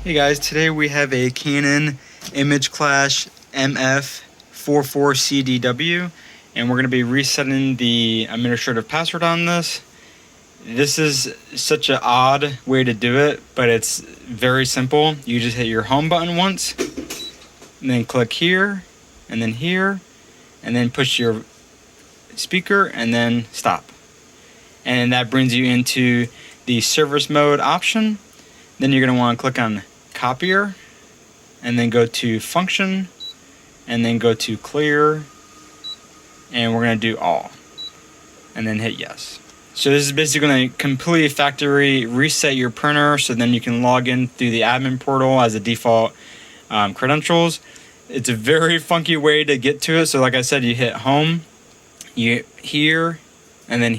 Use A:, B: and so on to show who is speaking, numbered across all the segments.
A: Hey guys, today we have a Canon image class MF642C and we're going to be resetting the administrative password on this. This is such an odd way to do it, but it's very simple. You just hit your home button once, and then click here, and then push your speaker, and then stop. And that brings you into the service mode option. Then you're going to want to click on copier, and then go to function, and then go to clear, and we're going to do all, and then hit yes. So this is basically going to completely factory reset your printer, so then you can log in through the admin portal as the default credentials. It's a very funky way to get to it. So like I said, you hit home, you here, and then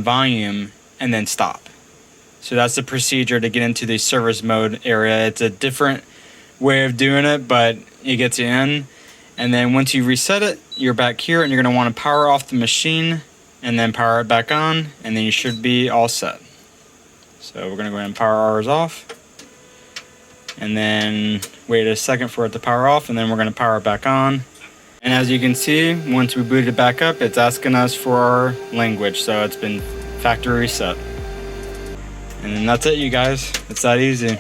A: volume, and then stop. So that's the procedure to get into the service mode area. It's a different way of doing it, but it gets you in. And then once you reset it, you're back here, and you're going to want to power off the machine and then power it back on, and then you should be all set. So we're going to go ahead and power ours off, and then wait a second for it to power off, and then we're going to power it back on. And as you can see, once we boot it back up, it's asking us for our language, so it's been factory reset. And then that's it, you guys. It's that easy.